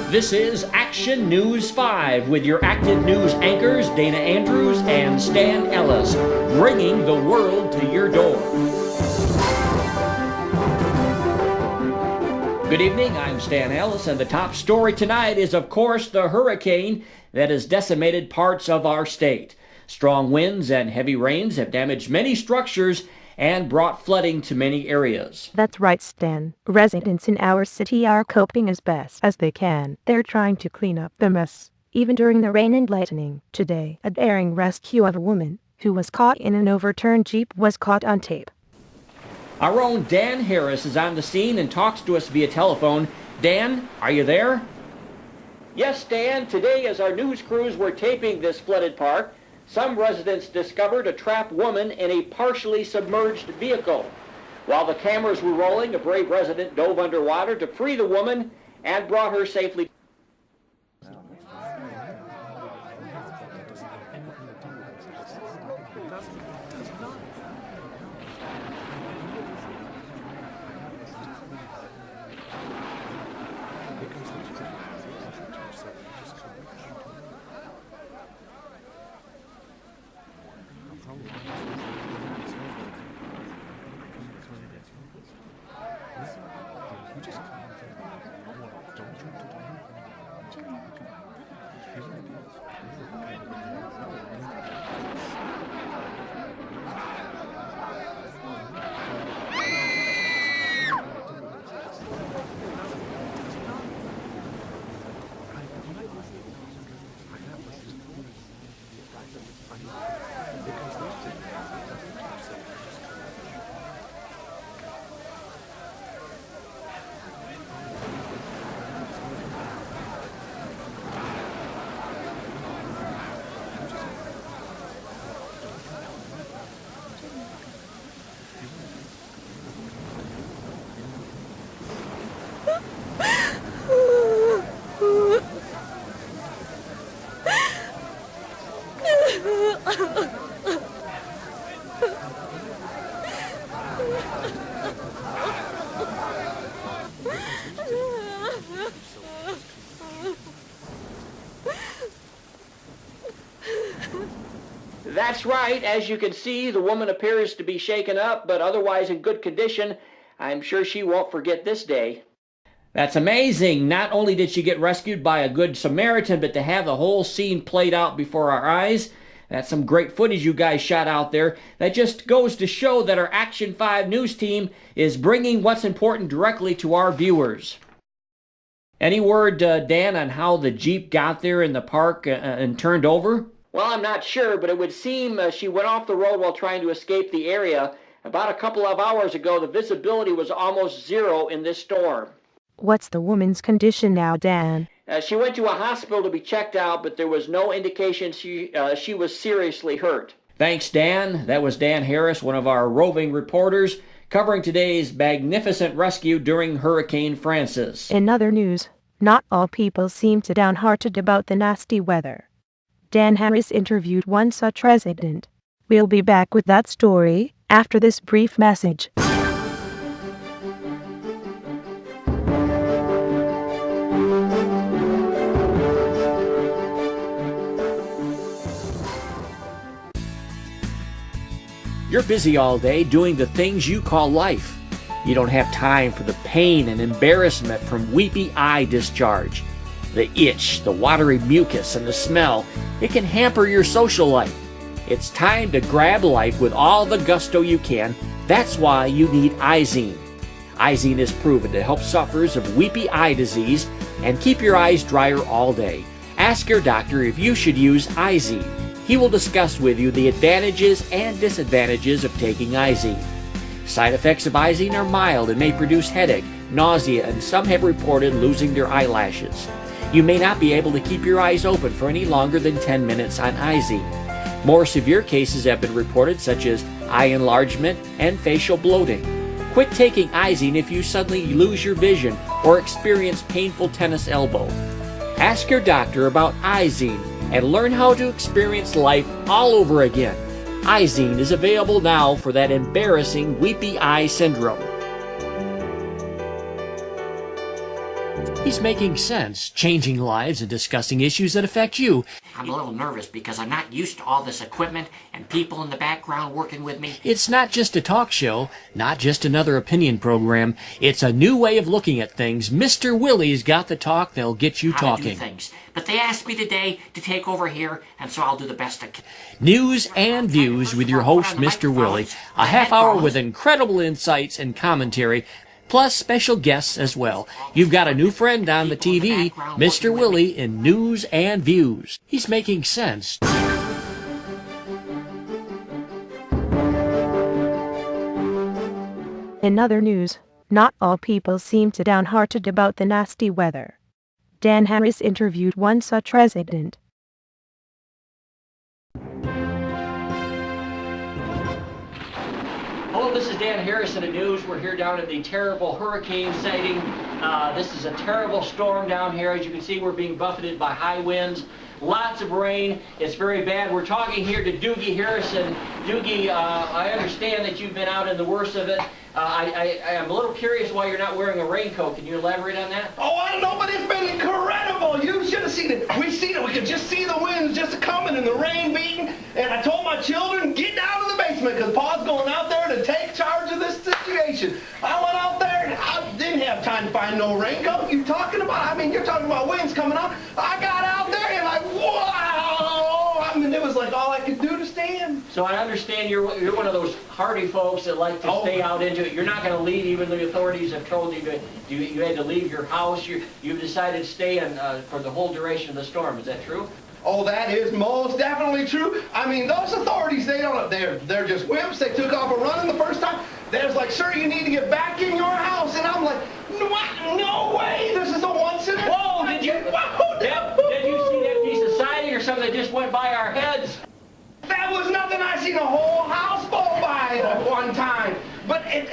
This is Action News 5 with your active news anchors Dana Andrews and Stan Ellis, bringing the world to your door. Good evening, I'm Stan Ellis, and the top story tonight is, of course, the hurricane that has decimated parts of our state. Strong winds and heavy rains have damaged many structures and brought flooding to many areas. That's right, Stan. Residents in our city are coping as best as they can. They're trying to clean up the mess, even during the rain and lightning. Today, a daring rescue of a woman who was caught in an overturned Jeep was caught on tape. Our own Dan Harris is on the scene and talks to us via telephone. Dan, are you there? Yes, Dan. Today, as our news crews were taping this flooded park, some residents discovered a trapped woman in a partially submerged vehicle. While the cameras were rolling, a brave resident dove underwater to free the woman and brought her safely. That's right. As you can see, the woman appears to be shaken up, but otherwise in good condition. I'm sure she won't forget this day. That's amazing. Not only did she get rescued by a good Samaritan, but to have the whole scene played out before our eyes. That's some great footage you guys shot out there. That just goes to show that our Action 5 news team is bringing what's important directly to our viewers. Any word, Dan, on how the Jeep got there in the park and turned over? Well, I'm not sure, but it would seem she went off the road while trying to escape the area. About a couple of hours ago, the visibility was almost zero in this storm. What's the woman's condition now, Dan? She went to a hospital to be checked out, but there was no indication she was seriously hurt. Thanks, Dan. That was Dan Harris, one of our roving reporters, covering today's magnificent rescue during Hurricane Francis. In other news, not all people seem to downhearted about the nasty weather. Dan Harris interviewed one such resident. We'll be back with that story after this brief message. You're busy all day doing the things you call life. You don't have time for the pain and embarrassment from weepy eye discharge. The itch, the watery mucus, and the smell, it can hamper your social life. It's time to grab life with all the gusto you can. That's why you need Izine. Izine is proven to help sufferers of weepy eye disease and keep your eyes drier all day. Ask your doctor if you should use Izine. He will discuss with you the advantages and disadvantages of taking Izine. Side effects of Izine are mild and may produce headache, nausea, and some have reported losing their eyelashes. You may not be able to keep your eyes open for any longer than 10 minutes on Izine. More severe cases have been reported, such as eye enlargement and facial bloating. Quit taking Izine if you suddenly lose your vision or experience painful tennis elbow. Ask your doctor about Izine and learn how to experience life all over again. Izine is available now for that embarrassing weepy eye syndrome. He's making sense, changing lives and discussing issues that affect you. I'm a little nervous because I'm not used to all this equipment and people in the background working with me. It's not just a talk show, not just another opinion program. It's a new way of looking at things. Mr. Willie's got the talk that'll get you How to do talking. things. But they asked me today to take over here, and so I'll do the best I can. News and Views with your host, Mr. Willie. A half hour with incredible insights and commentary, plus special guests as well. You've got a new friend on the TV, Mr. Willie in News and Views. He's making sense. In other news, not all people seem to downhearted about the nasty weather. Dan Harris interviewed one such resident. Hello, this is Dan Harrison of News. We're here down in the terrible hurricane sighting. This is a terrible storm down here. As you can see, we're being buffeted by high winds, lots of rain. It's very bad. We're talking here to Doogie Harrison. Doogie, I understand that you've been out in the worst of it. I'm a little curious why you're not wearing a raincoat. Can you elaborate on that? Oh, I don't know, but it's been incredible. You should have seen it. We've seen it. We could just see the winds just coming and the rain beating. And I told my children, get down to the basement because Pa's going out there to take charge of this situation. I went out there and I didn't have time to find no raincoat. You're talking about winds coming out. I got out there and like, wow. I mean, it was like all I could do to stand. So I understand you're one of those hardy folks that like to stay out into it. You're not going to leave even the authorities have told you you had to leave your house. You've decided to stay in for the whole duration of the storm. Is that true? Oh, that is most definitely true. I mean, those authorities, they're just wimps. They took off a running the first time. They was like, sir, you need to get back in your house. And I'm like, no way. This is a once in a... Whoa, did you see that piece of siding or something that just went by our heads? That was nothing. I seen a whole house fall by at one time. But it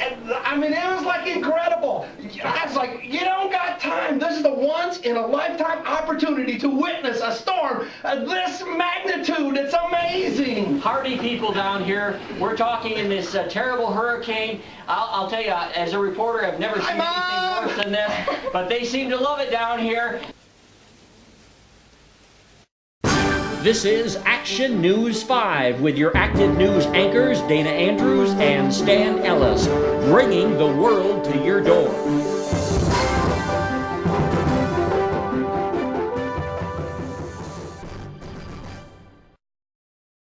was like incredible. I was like, you don't got time. This is a once in a lifetime opportunity to witness a storm of this magnitude. It's amazing. Hardy people down here. We're talking in this terrible hurricane. I'll tell you, as a reporter, I've never seen anything worse than this. But they seem to love it down here. This is Action News 5 with your active news anchors Dana Andrews and Stan Ellis, bringing the world to your door.